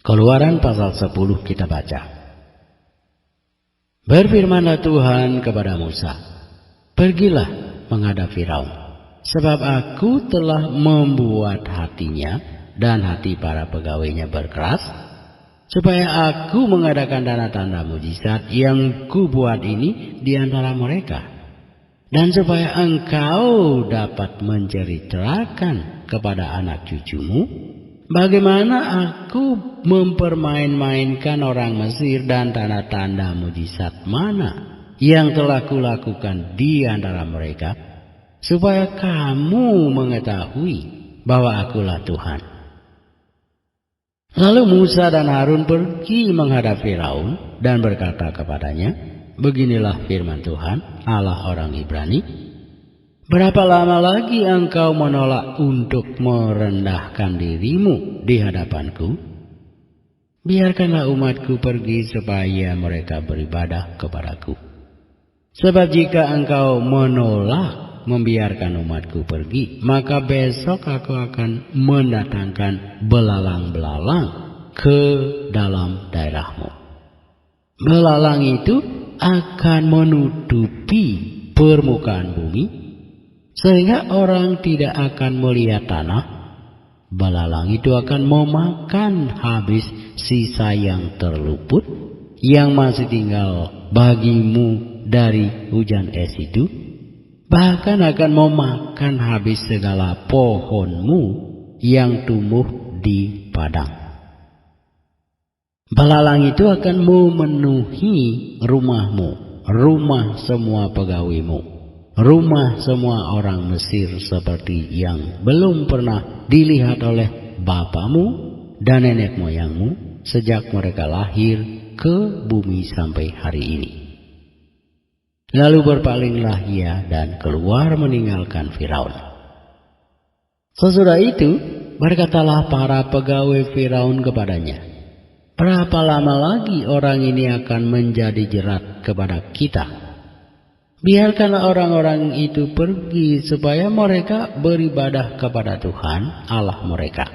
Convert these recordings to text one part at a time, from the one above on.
Keluaran pasal 10 kita baca. Berfirmanlah Tuhan kepada Musa, "Pergilah menghadap Firaun, sebab aku telah membuat hatinya dan hati para pegawainya berkeras, supaya aku mengadakan tanda-tanda mujizat yang kubuat ini di antara mereka, dan supaya engkau dapat menceritakan kepada anak cucumu bagaimana aku mempermain-mainkan orang Mesir dan tanda-tanda mujizat mana yang telah kulakukan di antara mereka, supaya kamu mengetahui bahwa akulah Tuhan." Lalu Musa dan Harun pergi menghadap Firaun dan berkata kepadanya, "Beginilah firman Tuhan, Allah orang Ibrani, berapa lama lagi engkau menolak untuk merendahkan dirimu di hadapanku? Biarkanlah umatku pergi supaya mereka beribadah kepadaku. Sebab jika engkau menolak membiarkan umatku pergi, maka besok aku akan mendatangkan belalang-belalang ke dalam daerahmu. Belalang itu akan menutupi permukaan bumi, sehingga orang tidak akan melihat tanah. Belalang itu akan memakan habis sisa yang terluput, yang masih tinggal bagimu dari hujan es itu, bahkan akan memakan habis segala pohonmu yang tumbuh di padang. Belalang itu akan memenuhi rumahmu, rumah semua pegawaimu, rumah semua orang Mesir, seperti yang belum pernah dilihat oleh bapamu dan nenek moyangmu sejak mereka lahir ke bumi sampai hari ini." Lalu berpalinglah ia dan keluar meninggalkan Firaun. Sesudah itu berkatalah para pegawai Firaun kepadanya, "Berapa lama lagi orang ini akan menjadi jerat kepada kita? Biarkanlah orang-orang itu pergi supaya mereka beribadah kepada Tuhan Allah mereka.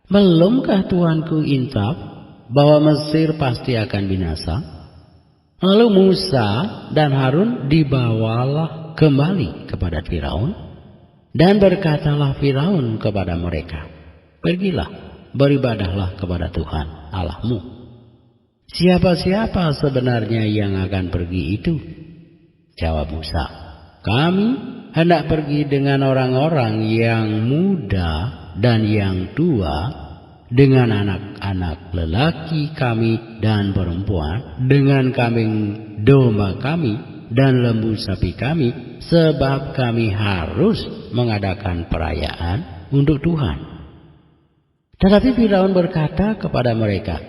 Belumkah Tuhanku insaf bahwa Mesir pasti akan binasa?" Lalu Musa dan Harun dibawalah kembali kepada Firaun, dan berkatalah Firaun kepada mereka, "Pergilah, beribadahlah kepada Tuhan Allahmu." "Siapa-siapa sebenarnya yang akan pergi itu?" jawab Musa. "Kami hendak pergi dengan orang-orang yang muda dan yang tua, dengan anak-anak lelaki kami dan perempuan, dengan kambing domba kami dan lembu sapi kami, sebab kami harus mengadakan perayaan untuk Tuhan." Tetapi Firaun berkata kepada mereka,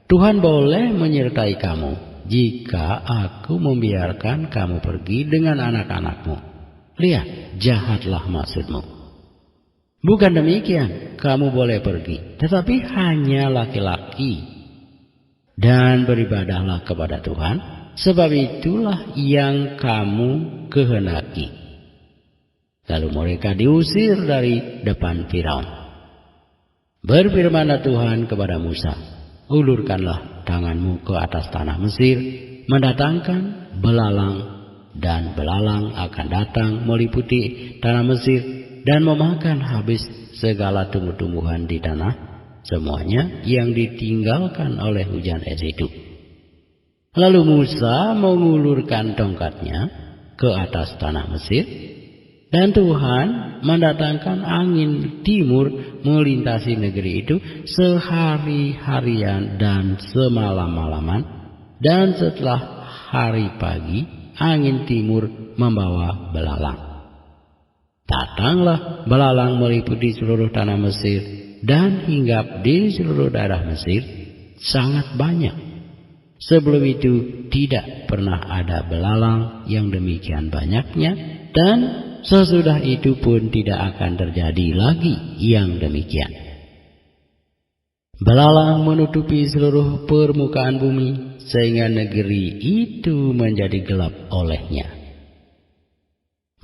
"Tuhan boleh menyertai kamu jika aku membiarkan kamu pergi dengan anak-anakmu. Lihat, jahatlah maksudmu. Bukan demikian, kamu boleh pergi, tetapi hanya laki-laki, dan beribadahlah kepada Tuhan, sebab itulah yang kamu kehendaki." Lalu mereka diusir dari depan Firaun. Berfirmanlah Tuhan kepada Musa, "Ulurkanlah tanganmu ke atas tanah Mesir, mendatangkan belalang, dan belalang akan datang meliputi tanah Mesir dan memakan habis segala tumbuh-tumbuhan di tanah, semuanya yang ditinggalkan oleh hujan es itu." Lalu Musa mengulurkan tongkatnya ke atas tanah Mesir, dan Tuhan mendatangkan angin timur melintasi negeri itu sehari-harian dan semalam-malaman, dan setelah hari pagi angin timur membawa belalang. Datanglah belalang meliputi seluruh tanah Mesir dan hinggap di seluruh daerah Mesir, sangat banyak. Sebelum itu tidak pernah ada belalang yang demikian banyaknya, dan sesudah itu pun tidak akan terjadi lagi yang demikian. Belalang menutupi seluruh permukaan bumi, sehingga negeri itu menjadi gelap olehnya.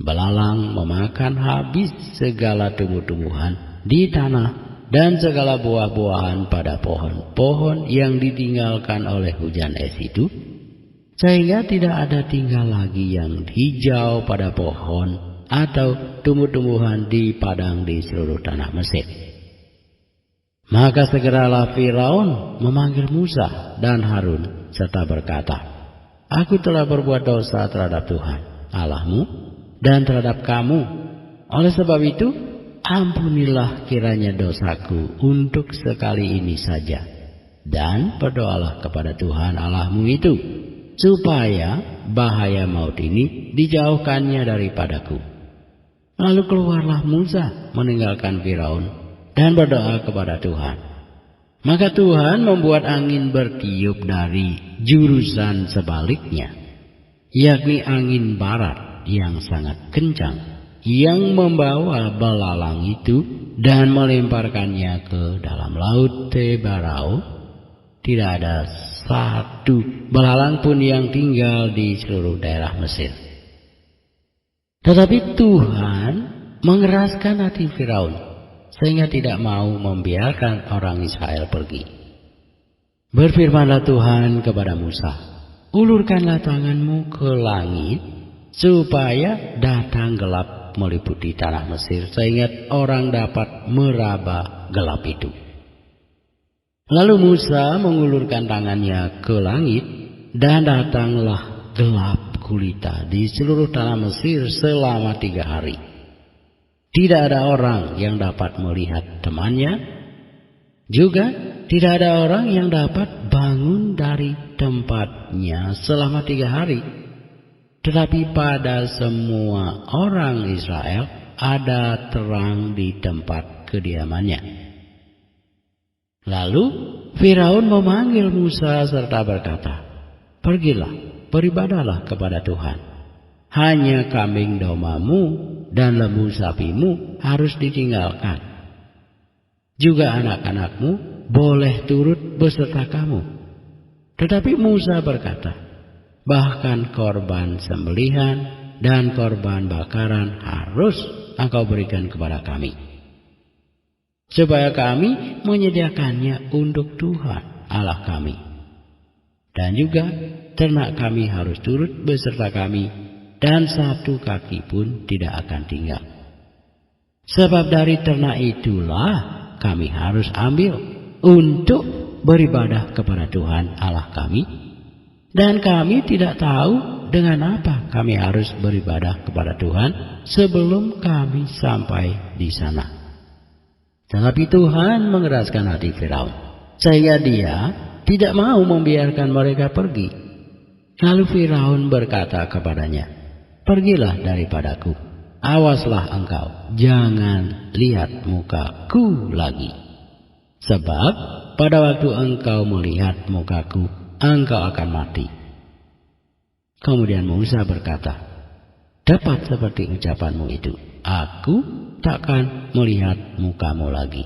Belalang memakan habis segala tumbuh-tumbuhan di tanah dan segala buah-buahan pada pohon-pohon yang ditinggalkan oleh hujan es itu, sehingga tidak ada tinggal lagi yang hijau pada pohon atau tumbuh-tumbuhan di padang di seluruh tanah Mesir. Maka segeralah Firaun memanggil Musa dan Harun serta berkata, "Aku telah berbuat dosa terhadap Tuhan Allahmu dan terhadap kamu. Oleh sebab itu, ampunilah kiranya dosaku untuk sekali ini saja. Dan berdoalah kepada Tuhan Allahmu itu, supaya bahaya maut ini dijauhkannya daripadaku." Lalu keluarlah Musa meninggalkan Firaun dan berdoa kepada Tuhan. Maka Tuhan membuat angin bertiup dari jurusan sebaliknya, yakni angin barat yang sangat kencang, yang membawa belalang itu dan melemparkannya ke dalam laut Tebarau. Tidak ada satu belalang pun yang tinggal di seluruh daerah Mesir. Tetapi Tuhan mengeraskan hati Firaun sehingga tidak mau membiarkan orang Israel pergi. Berfirmanlah Tuhan kepada Musa, "Ulurkanlah tanganmu ke langit supaya datang gelap meliputi tanah Mesir, sehingga orang dapat meraba gelap itu." Lalu Musa mengulurkan tangannya ke langit, dan datanglah gelap gulita di seluruh tanah Mesir selama 3 hari. Tidak ada orang yang dapat melihat temannya, juga tidak ada orang yang dapat bangun dari tempatnya selama 3 hari. Tetapi pada semua orang Israel ada terang di tempat kediamannya. Lalu Firaun memanggil Musa serta berkata, "Pergilah, beribadahlah kepada Tuhan. Hanya kambing dombamu dan lembu sapimu harus ditinggalkan. Juga anak-anakmu boleh turut beserta kamu." Tetapi Musa berkata, "Bahkan korban sembelihan dan korban bakaran harus engkau berikan kepada kami, supaya kami menyediakannya untuk Tuhan Allah kami. Dan juga ternak kami harus turut beserta kami, dan satu kaki pun tidak akan tinggal. Sebab dari ternak itulah kami harus ambil untuk beribadah kepada Tuhan Allah kami. Dan kami tidak tahu dengan apa kami harus beribadah kepada Tuhan sebelum kami sampai di sana." Tetapi Tuhan mengeraskan hati Firaun, sehingga dia tidak mau membiarkan mereka pergi. Lalu Firaun berkata kepadanya, "Pergilah daripadaku, awaslah engkau, jangan lihat mukaku lagi. Sebab pada waktu engkau melihat mukaku, engkau akan mati." Kemudian Musa berkata, "Dapat seperti ucapanmu itu, aku takkan melihat mukamu lagi."